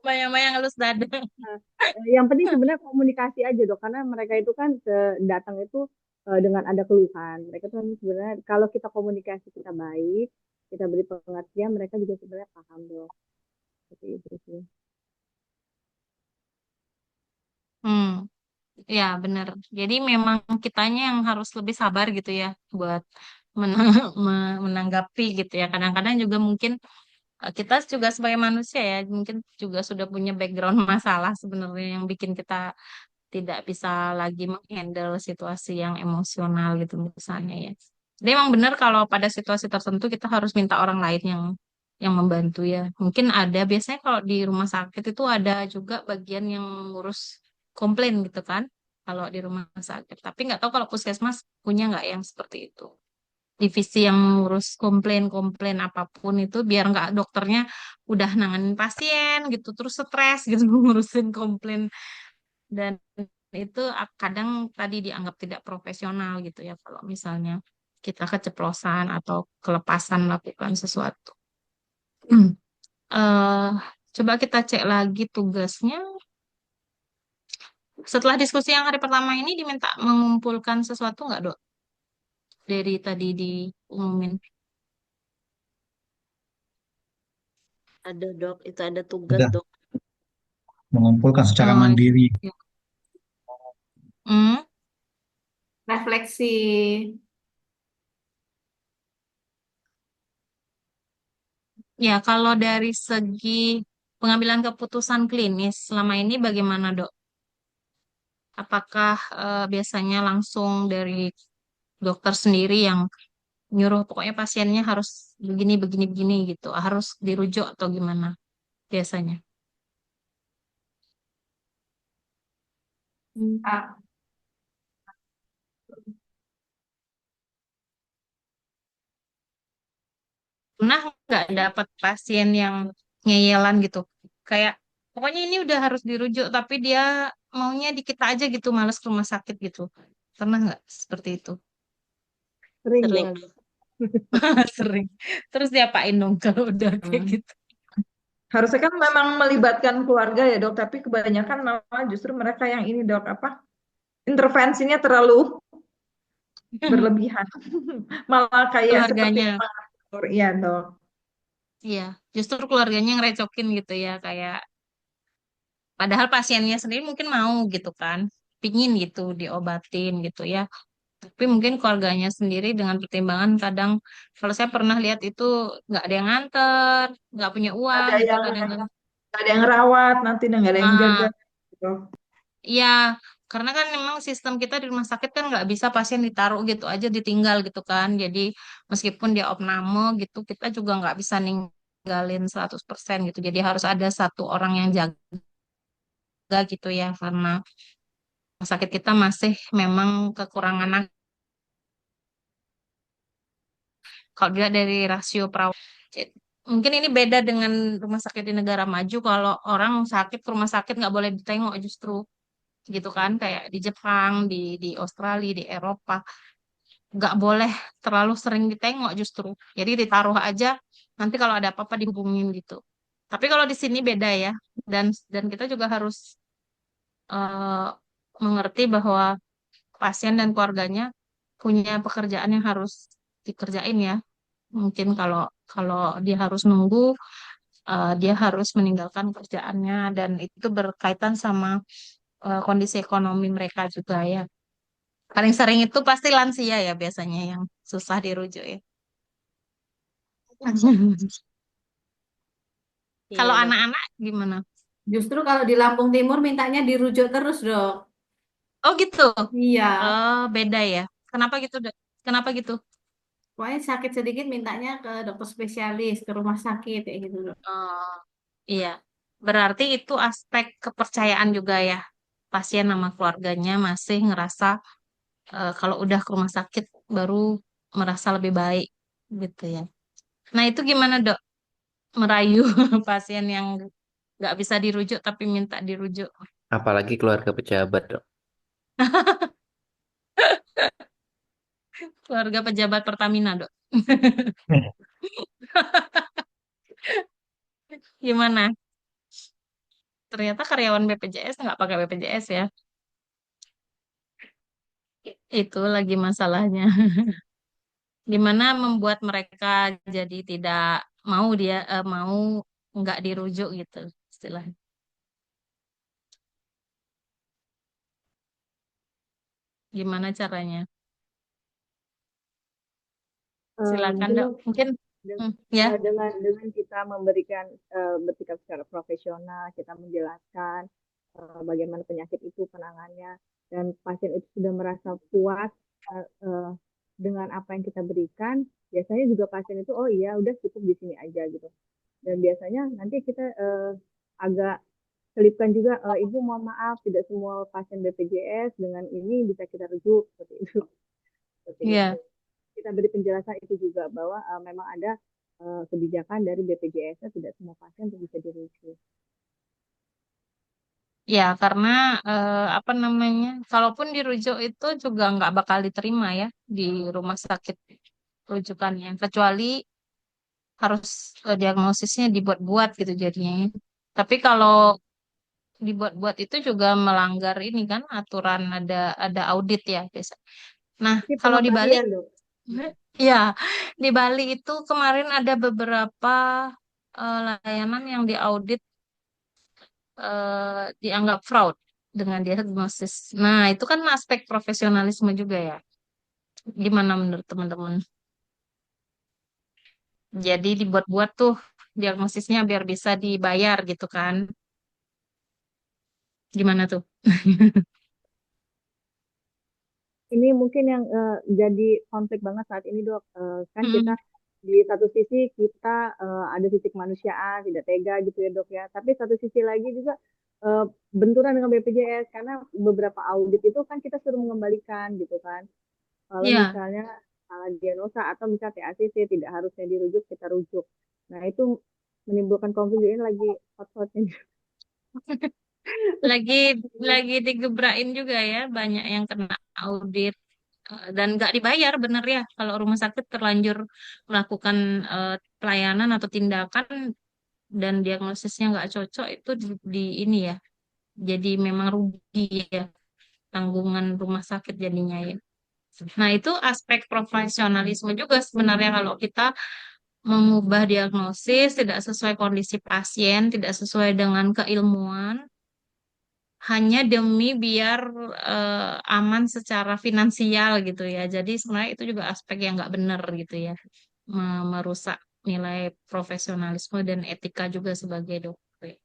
Bayang-bayang halus dada. nah, yang penting sebenarnya komunikasi aja dok, karena mereka itu kan datang itu dengan ada keluhan. Mereka tuh sebenarnya kalau kita komunikasi kita baik, kita beri pengertian, mereka juga sebenarnya paham dok. Seperti itu sih. Hmm, ya benar. Jadi memang kitanya yang harus lebih sabar gitu ya buat menanggapi gitu ya. Kadang-kadang juga mungkin kita juga sebagai manusia ya mungkin juga sudah punya background masalah sebenarnya yang bikin kita tidak bisa lagi menghandle situasi yang emosional gitu misalnya ya. Jadi emang benar kalau pada situasi tertentu kita harus minta orang lain yang membantu ya. Mungkin ada biasanya kalau di rumah sakit itu ada juga bagian yang ngurus komplain gitu kan. Kalau di rumah sakit. Tapi nggak tahu kalau puskesmas punya nggak yang seperti itu. Divisi yang ngurus komplain-komplain apapun itu biar nggak dokternya udah nanganin pasien gitu terus stres gitu ngurusin komplain dan itu kadang tadi dianggap tidak profesional gitu ya kalau misalnya kita keceplosan atau kelepasan melakukan sesuatu. eh Coba kita cek lagi tugasnya. Setelah diskusi yang hari pertama ini diminta mengumpulkan sesuatu nggak, Dok? Dari tadi diumumin. Ada dok, itu ada tugas Sudah dok. mengumpulkan secara Oh, mandiri. ya. Hmm, Refleksi. ya, kalau dari segi pengambilan keputusan klinis selama ini bagaimana, Dok? Apakah biasanya langsung dari dokter sendiri yang nyuruh pokoknya pasiennya harus begini begini begini gitu, harus dirujuk atau gimana biasanya? Ah, Pernah nggak dapat pasien yang ngeyelan gitu, kayak pokoknya ini udah harus dirujuk, tapi dia maunya di kita aja gitu, males ke rumah sakit gitu. Pernah nggak seperti itu? Sering Sering. dok. Sering. Terus diapain dong kalau udah kayak Hmm. gitu? Harusnya kan memang melibatkan keluarga ya dok, tapi kebanyakan malah justru mereka yang ini dok, apa, intervensinya terlalu berlebihan. Malah kayak seperti Keluarganya, mengatur, iya dok. iya. Justru keluarganya ngerecokin gitu ya, kayak padahal pasiennya sendiri mungkin mau gitu kan, pingin gitu diobatin gitu ya. Tapi mungkin keluarganya sendiri dengan pertimbangan kadang kalau saya pernah lihat itu nggak ada yang nganter, nggak punya uang Ada gitu yang kadang kan. nggak ada yang rawat, nanti nggak ada yang jaga. Ah, Gitu. iya, karena kan memang sistem kita di rumah sakit kan nggak bisa pasien ditaruh gitu aja ditinggal gitu kan. Jadi meskipun dia opname gitu, kita juga nggak bisa ninggalin 100% gitu. Jadi harus ada satu orang yang jaga gitu ya, karena rumah sakit kita masih memang kekurangan. Kalau dilihat dari rasio perawat, mungkin ini beda dengan rumah sakit di negara maju. Kalau orang sakit ke rumah sakit nggak boleh ditengok justru, gitu kan? Kayak di Jepang, di Australia, di Eropa, nggak boleh terlalu sering ditengok justru. Jadi ditaruh aja, nanti kalau ada apa-apa dihubungin gitu. Tapi kalau di sini beda ya, dan kita juga harus eh, mengerti bahwa pasien dan keluarganya punya pekerjaan yang harus dikerjain ya. Mungkin kalau kalau dia harus nunggu, dia harus meninggalkan kerjaannya dan itu berkaitan sama kondisi ekonomi mereka juga ya. Paling sering itu pasti lansia ya biasanya yang susah dirujuk ya. Iya Kalau dok. anak-anak gimana? Justru kalau di Lampung Timur mintanya dirujuk terus, Dok. Oh gitu. Iya, Beda ya. Kenapa gitu, Dok? Kenapa gitu? pokoknya sakit sedikit mintanya ke dokter spesialis, ke rumah sakit kayak gitu, Dok. Oh, iya. Berarti itu aspek kepercayaan juga ya. Pasien sama keluarganya masih ngerasa kalau udah ke rumah sakit baru merasa lebih baik gitu ya. Nah itu gimana dok merayu pasien yang nggak bisa dirujuk tapi minta dirujuk? Apalagi keluarga pejabat, Dok. Keluarga pejabat Pertamina dok. Gimana? Ternyata karyawan BPJS nggak pakai BPJS ya. Itu lagi masalahnya. Gimana membuat mereka jadi tidak mau mau nggak dirujuk gitu istilahnya. Gimana caranya? Silakan Mungkin dok. dok, Mungkin dengan ya. dengan kita memberikan bersikap secara profesional, kita menjelaskan bagaimana penyakit itu penanganannya, dan pasien itu sudah merasa puas dengan apa yang kita berikan, biasanya juga pasien itu oh iya udah cukup di sini aja gitu. Dan biasanya nanti kita agak selipkan juga, Ibu mohon maaf tidak semua pasien BPJS dengan ini bisa kita rujuk seperti itu. Seperti itu. Iya. Kita beri penjelasan itu juga bahwa memang ada kebijakan dari BPJS tidak semua pasien untuk bisa dirujuk. Ya, karena apa namanya, kalaupun dirujuk itu juga nggak bakal diterima ya di rumah sakit rujukannya, kecuali harus diagnosisnya dibuat-buat gitu jadinya. Tapi kalau dibuat-buat itu juga melanggar ini kan aturan ada audit ya biasa. Nah, Tapi kalau di Bali, pengembalian dok. ya di Bali itu kemarin ada beberapa layanan yang diaudit dianggap fraud dengan diagnosis. Nah, itu kan aspek profesionalisme juga ya. Gimana menurut teman-teman? Jadi dibuat-buat tuh diagnosisnya biar bisa dibayar gitu kan. Gimana tuh? Ini mungkin yang jadi konflik banget saat ini dok. Kan kita Mm, di satu sisi kita ada sisi kemanusiaan, tidak tega gitu ya dok ya. Tapi satu sisi lagi juga eh, benturan dengan BPJS karena beberapa audit itu kan kita suruh mengembalikan gitu kan. Kalau ya, misalnya salah diagnosa atau misalnya TACC tidak harusnya dirujuk, kita rujuk. Nah, itu menimbulkan konflik ini lagi hot-hotnya. lagi lagi digebrain juga ya, banyak yang kena audit dan nggak dibayar bener ya kalau rumah sakit terlanjur melakukan pelayanan atau tindakan dan diagnosisnya nggak cocok itu di ini ya, jadi memang rugi ya, tanggungan rumah sakit jadinya ya. Nah, itu aspek profesionalisme juga sebenarnya kalau kita mengubah diagnosis tidak sesuai kondisi pasien, tidak sesuai dengan keilmuan, hanya demi biar aman secara finansial gitu ya. Jadi sebenarnya itu juga aspek yang nggak benar gitu ya, merusak nilai profesionalisme dan etika juga sebagai dokter.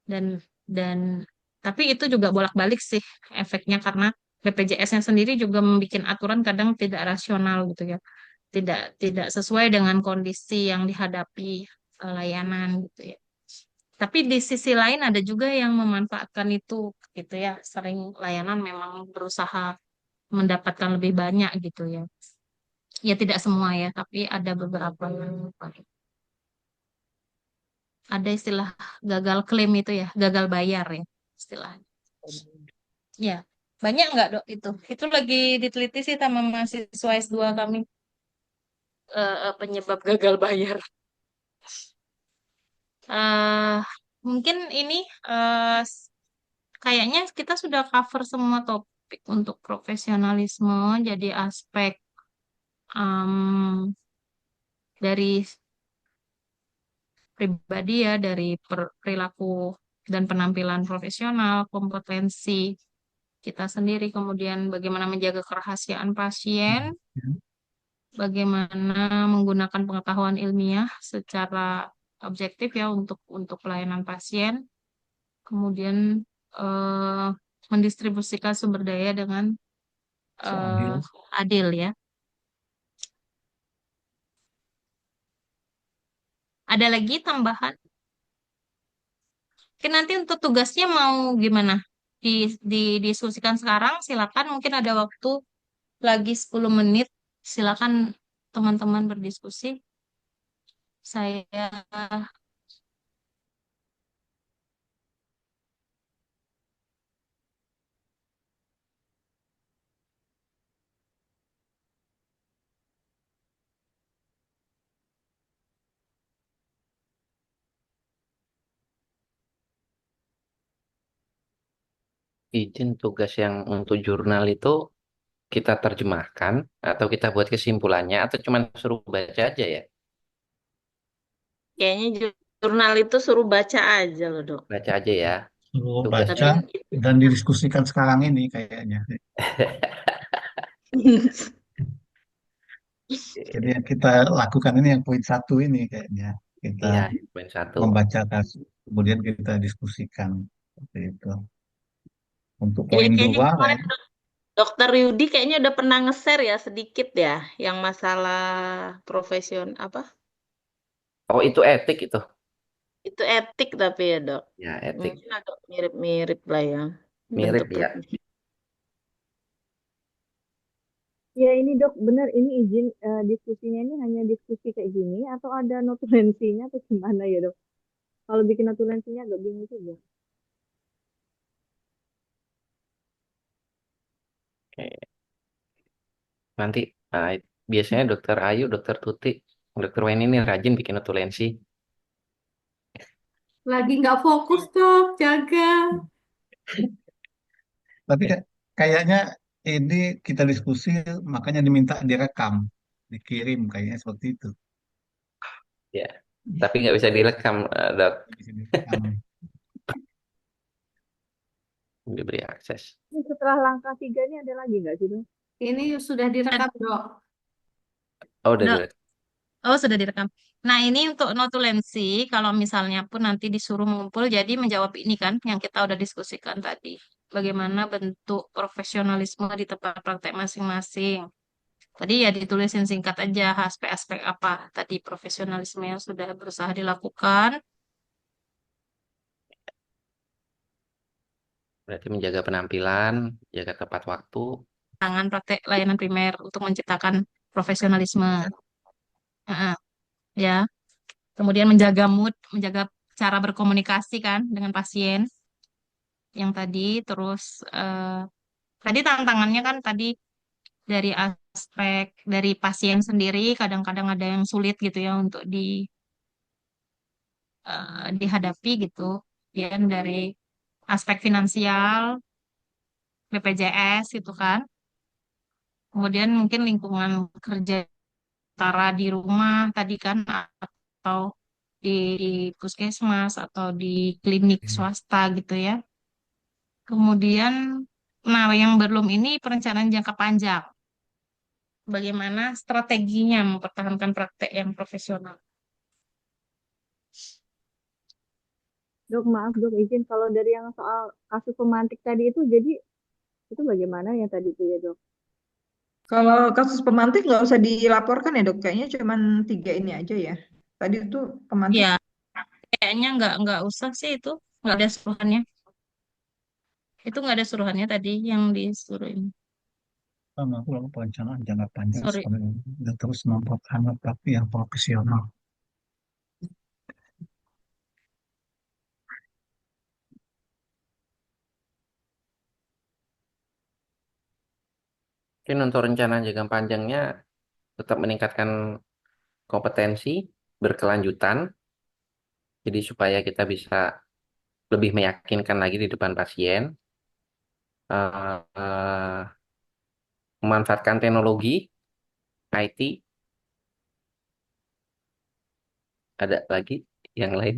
Dan dan tapi itu juga bolak-balik sih efeknya karena BPJS-nya sendiri juga membuat aturan kadang tidak rasional gitu ya. Tidak sesuai dengan kondisi yang dihadapi layanan gitu ya. Tapi di sisi lain ada juga yang memanfaatkan itu gitu ya. Sering layanan memang berusaha mendapatkan lebih banyak gitu ya. Ya tidak semua ya, tapi ada beberapa yang ada istilah gagal klaim itu ya, gagal bayar ya istilahnya. Ya, banyak nggak dok itu? Itu lagi diteliti sih sama mahasiswa S2 kami, penyebab gagal bayar. eh Mungkin ini eh, s- kayaknya kita sudah cover semua topik untuk profesionalisme. Jadi aspek em, dari pribadi ya, dari perilaku dan penampilan profesional, kompetensi kita sendiri, kemudian bagaimana menjaga kerahasiaan pasien, bagaimana menggunakan pengetahuan ilmiah secara objektif ya untuk pelayanan pasien, kemudian eh, mendistribusikan sumber daya dengan eh, seadil. adil ya. Ada lagi tambahan? Oke, nanti untuk tugasnya mau gimana? Di, didiskusikan sekarang, silakan. Mungkin ada waktu lagi 10 menit. Silakan teman-teman berdiskusi. Saya Izin tugas yang untuk jurnal itu kita terjemahkan atau kita buat kesimpulannya atau cuma suruh baca aja ya? Kayaknya jurnal itu suruh baca aja loh, Dok. Baca aja ya Suruh tugasnya. baca Tapi dan didiskusikan sekarang ini kayaknya. Jadi yang kita lakukan ini yang poin satu ini kayaknya. Kita Iya, poin satu. membaca kasus, kemudian kita diskusikan seperti itu. Untuk ya poin kayaknya dua kemarin kayak Dokter Yudi kayaknya udah pernah nge-share ya sedikit ya, yang masalah profesion apa? Oh, itu etik itu. Itu etik tapi ya, Dok. Ya, etik. Mungkin agak mirip-mirip lah ya bentuk Mirip ya. profesi. Ya ini dok, benar ini izin diskusinya ini hanya diskusi kayak gini atau ada notulensinya atau gimana ya dok? Kalau bikin notulensinya agak bingung juga. Oke. Nanti ah, biasanya dokter Ayu, dokter Tuti, dokter Weni ini rajin bikin notulensi. Lagi nggak fokus dok, jaga. tapi kayaknya ini kita diskusi makanya diminta direkam, dikirim kayaknya seperti itu. Ya, tapi nggak bisa direkam, dok. Bisa direkam. Diberi akses. Ini setelah langkah 3 ini ada lagi nggak sih dok? Ini sudah direkam dok. Oh, udah Dok, direkam. oh sudah direkam. Nah, ini untuk notulensi, kalau misalnya pun nanti disuruh mengumpul, jadi menjawab ini kan yang kita udah diskusikan tadi. Bagaimana bentuk profesionalisme di tempat praktek masing-masing. Tadi ya ditulisin singkat aja aspek-aspek apa tadi profesionalisme yang sudah berusaha dilakukan, Berarti menjaga penampilan, jaga tepat waktu. tangan praktek layanan primer untuk menciptakan profesionalisme. Heeh, ya. Kemudian menjaga mood, menjaga cara berkomunikasi kan dengan pasien. yang tadi. Terus tadi tantangannya kan tadi dari aspek dari pasien sendiri kadang-kadang ada yang sulit gitu ya untuk dihadapi gitu. Kemudian dari aspek finansial, BPJS gitu kan. Kemudian mungkin lingkungan kerja antara di rumah tadi kan atau di puskesmas atau di klinik swasta gitu ya. Kemudian, nah yang belum ini perencanaan jangka panjang. Bagaimana strateginya mempertahankan praktek yang profesional? Dok, maaf dok, izin kalau dari yang soal kasus pemantik tadi itu, jadi itu bagaimana ya tadi itu ya dok? Kalau kasus pemantik nggak usah dilaporkan ya dok, kayaknya cuma 3 ini aja ya. Tadi itu pemantik. Ya, kayaknya nggak usah sih itu, nggak ada suruhannya. Itu nggak ada suruhannya tadi yang disuruh ini. Sama aku lakukan perencanaan jangka panjang Sorry. sekali dan terus mempertahankan praktik yang profesional. Mungkin untuk rencana jangka panjangnya tetap meningkatkan kompetensi berkelanjutan, jadi supaya kita bisa lebih meyakinkan lagi di depan pasien, eh, eh, memanfaatkan teknologi, IT, ada lagi yang lain.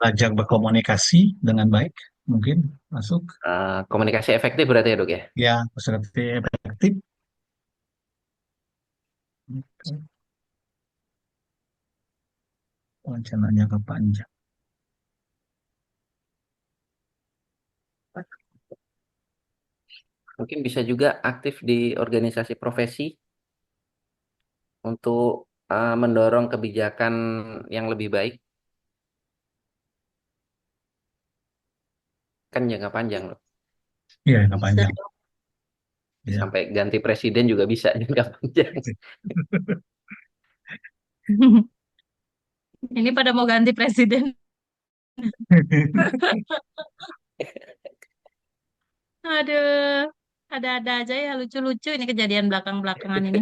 Belajar berkomunikasi dengan baik, mungkin masuk. Komunikasi efektif berarti ya dok ya. Ya, strategi efektif. Perencanaan jangka panjang. Mungkin bisa juga aktif di organisasi profesi untuk mendorong kebijakan yang lebih baik, kan jangka panjang loh. Iya, jangka Bisa panjang. dok. Ya. Sampai ganti presiden juga bisa jangka panjang. Ini pada mau ganti presiden. Aduh, ada-ada aja ya lucu-lucu ini kejadian belakang-belakangan ini.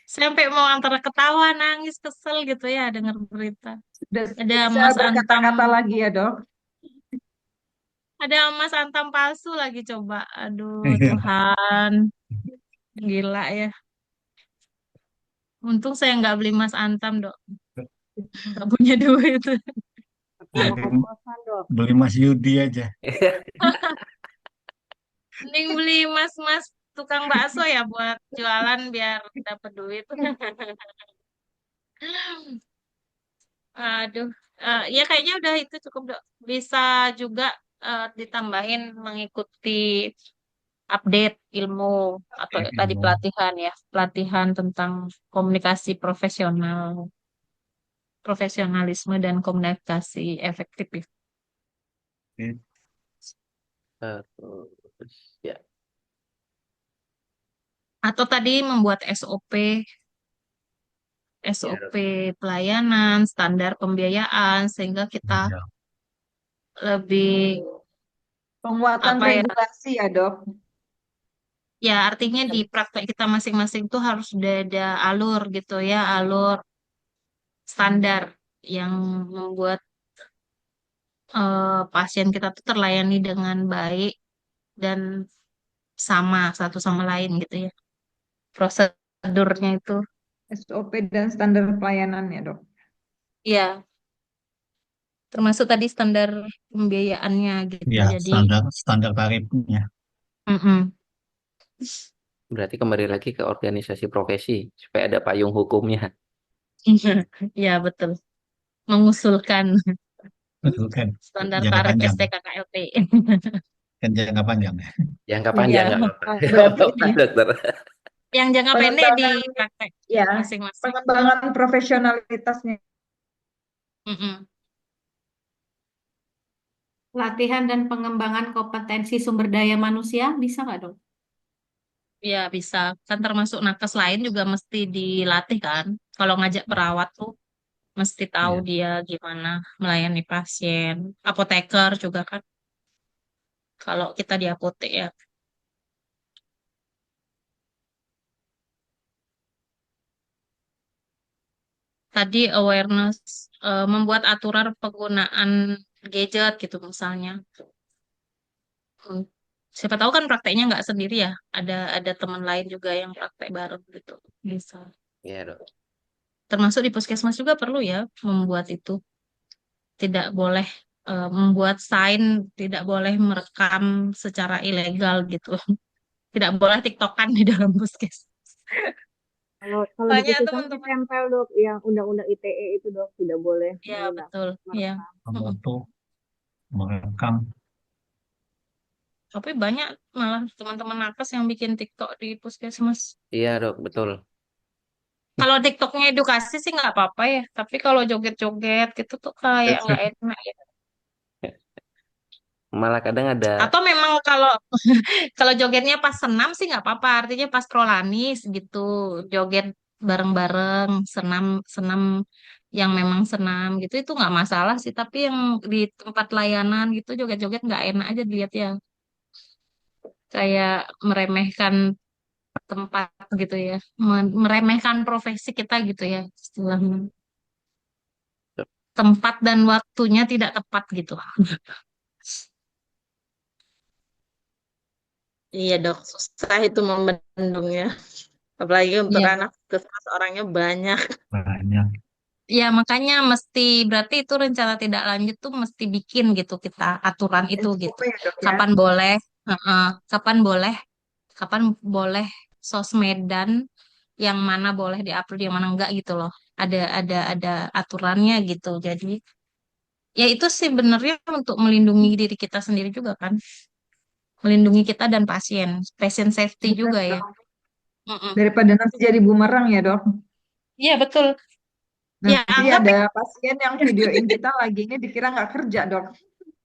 Sampai mau antara ketawa, nangis, kesel gitu ya dengar berita. Sudah Ada bisa Mas Antam, berkata-kata lagi ya dok. ada Mas Antam palsu lagi coba. Aduh, Iya. Tuhan, gila ya. Untung saya nggak beli Mas Antam, Dok. Nggak punya duit. Beli, beli Mas Yudi aja. Mending beli Mas-mas tukang bakso ya buat jualan biar dapat duit. Aduh, ya kayaknya udah itu cukup, Dok. Bisa juga ditambahin mengikuti update ilmu atau tadi pelatihan ya, pelatihan tentang komunikasi profesional, profesionalisme dan komunikasi efektif ya. Terus ya, Atau tadi membuat SOP pelayanan, standar pembiayaan sehingga kita Ya. lebih Penguatan apa ya? regulasi ya dok. Ya artinya di praktek kita masing-masing tuh harus sudah ada alur gitu ya, alur standar yang membuat pasien kita tuh terlayani dengan baik dan sama satu sama lain gitu ya. Prosedurnya itu. SOP dan standar pelayanan ya dok. Ya, termasuk tadi standar pembiayaannya gitu. Ya, Jadi, standar standar tarifnya. mm-mm. berarti kembali lagi ke organisasi profesi supaya ada payung hukumnya. Ya betul. Mengusulkan Betul kan? standar Jangka tarif panjang. STKKLP. Kan jangka panjang ya. Jangka Iya, panjang nggak apa-apa. Nggak Berarti apa-apa, dokter. yang jangka pendek di pengembangan praktek ya, masing-masing. pengembangan profesionalitasnya. Mm-mm. Latihan dan pengembangan kompetensi sumber daya manusia bisa nggak dok? Ya bisa. Kan termasuk nakes lain juga mesti dilatih kan Kalau ngajak perawat tuh mesti tahu Iya. dia gimana melayani pasien. Apoteker juga kan, kalau kita di apotek ya. Tadi awareness, membuat aturan penggunaan gadget gitu misalnya. Hmm. Siapa tahu kan prakteknya nggak sendiri ya, ada teman lain juga yang praktek bareng gitu. Bisa. Iya, Dok. Termasuk di puskesmas juga perlu ya membuat itu. Tidak boleh membuat sign, tidak boleh merekam secara ilegal gitu. Tidak boleh TikTokan di dalam puskesmas. Kalau di Banyak puskesmas teman-teman. ditempel dok, yang undang-undang ITE itu dok tidak boleh Ya menggunakan betul, ya. merekam. Mm-mm. Foto, merekam. Tapi banyak malah teman-teman nakes yang bikin TikTok di puskesmas. Iya, Dok, betul. Kalau TikToknya edukasi sih nggak apa-apa ya. Tapi kalau joget-joget gitu tuh kayak nggak enak ya. Malah kadang ada, Atau memang kalau kalau jogetnya pas senam sih nggak apa-apa. Artinya pas prolanis gitu, joget bareng-bareng, senam senam yang memang senam gitu itu nggak masalah sih. Tapi yang di tempat layanan gitu joget-joget nggak enak aja dilihat ya. Kayak meremehkan tempat gitu ya, meremehkan profesi kita gitu ya istilahnya. Tempat dan waktunya tidak tepat gitu. Iya dok, susah itu membendungnya. Apalagi untuk Iya. anak puskesmas orangnya banyak. Banyak. Ya, makanya mesti berarti itu rencana tidak lanjut tuh mesti bikin gitu kita aturan itu gitu. SOP ya dok ya. Kapan boleh, heeh, kapan boleh, kapan boleh sosmedan, yang mana boleh diupload, yang mana enggak gitu loh. Ada aturannya gitu. Jadi ya itu sih benernya untuk melindungi diri kita sendiri juga kan, melindungi kita dan pasien, patient safety Benar juga ya. dok. Mm-mm. Daripada nanti jadi bumerang ya dok. Iya betul. Ya Nanti anggap ada pasien yang videoin kita lagi ini dikira nggak kerja dok.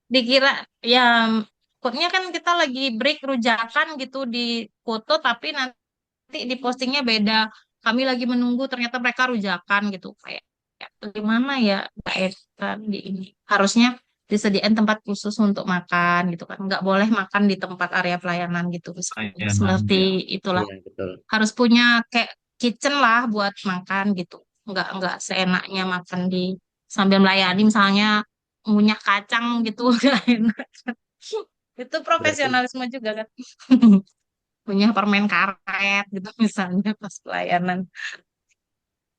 dikira ya takutnya kan kita lagi break rujakan gitu di foto tapi nanti di postingnya beda, kami lagi menunggu ternyata mereka rujakan gitu kayak ya, gimana ya Mbak Eka, di ini harusnya disediain tempat khusus untuk makan gitu kan, nggak boleh makan di tempat area pelayanan gitu misalnya Layanan. seperti itulah, iya betul. harus punya kayak kitchen lah buat makan gitu, nggak seenaknya makan di sambil melayani misalnya ngunyah kacang gitu nggak enak. Itu Berarti profesionalisme juga kan. Ngunyah permen karet gitu misalnya pas pelayanan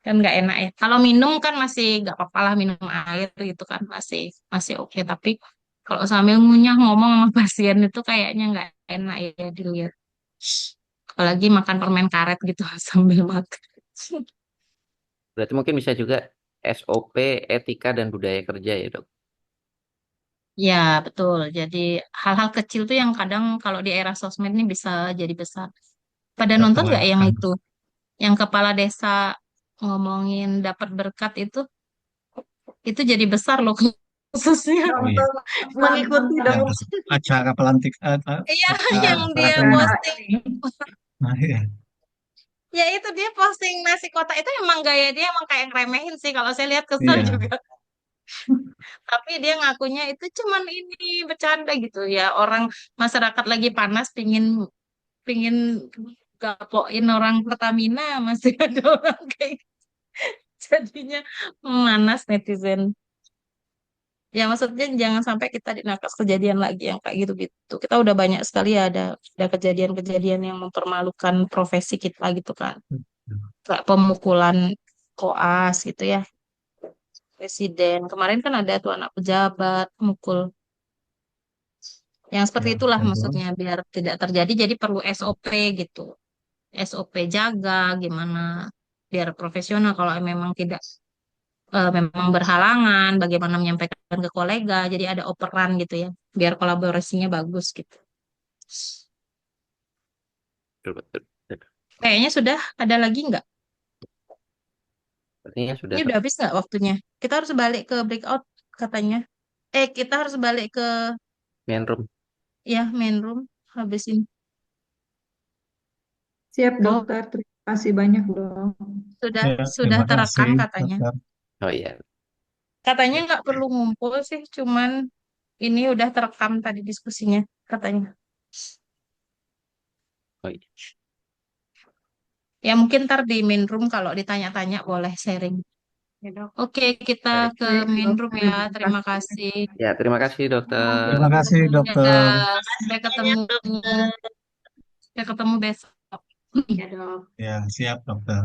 kan nggak enak ya. Kalau minum kan masih nggak apa-apa lah, minum air gitu kan masih masih oke, tapi kalau sambil ngunyah ngomong sama pasien itu kayaknya nggak enak ya dilihat, apalagi makan permen karet gitu sambil makan. berarti mungkin bisa juga SOP, etika dan budaya kerja ya, Dok. Ya, betul. Jadi hal-hal kecil tuh yang kadang kalau di era sosmed ini bisa jadi besar. Pada Kita nonton nggak yang terapkan. itu? Yang kepala desa ngomongin dapat berkat itu jadi besar loh kasusnya. Oh iya. Nonton mengikuti Yang dok. acara pelantik, Iya, yang acara dia kelima. Nah posting. ini Nah, iya. Ya itu dia posting nasi kotak itu emang gaya dia emang kayak ngeremehin sih kalau saya lihat kesel Iya. juga. Tapi dia ngakunya itu cuman ini bercanda gitu ya. Orang masyarakat lagi panas pingin pingin gapoin orang Pertamina masih ada orang kayak gitu. Jadinya memanas netizen. Ya maksudnya jangan sampai kita dinakas kejadian lagi yang kayak gitu-gitu. Kita udah banyak sekali ya ada kejadian-kejadian yang mempermalukan profesi kita gitu kan. Kayak pemukulan koas gitu ya. Presiden. Kemarin kan ada tuh anak pejabat mukul. Yang seperti Ya, itulah betul. maksudnya biar tidak terjadi. Jadi perlu SOP gitu. SOP jaga gimana biar profesional kalau memang tidak memang berhalangan bagaimana menyampaikan ke kolega jadi ada operan gitu ya biar kolaborasinya bagus gitu. Betul, betul, betul. Kayaknya sudah ada lagi nggak? Artinya sudah, Ini Dok. udah habis nggak waktunya? Kita harus balik ke breakout katanya. Kita harus balik ke Main room. ya main room habis ini. siap Oh, dokter. Kasih banyak dong. Sudah Ya, sudah terima terekam kasih, katanya. dokter. Oh iya. Katanya nggak perlu ngumpul sih, cuman ini udah terekam tadi diskusinya katanya. Oh iya. Ya mungkin ntar di main room kalau ditanya-tanya boleh sharing. Ya, Dok. Oke, kita Baik. ke Baik, main dok. room ya. Terima Terima kasih. kasih. Ya, terima kasih dokter. Terima kasih, dokter. Dadah. Sampai ketemu. Banyak, dokter. Sampai ketemu besok. Ya, Dok. Ya, siap, dokter.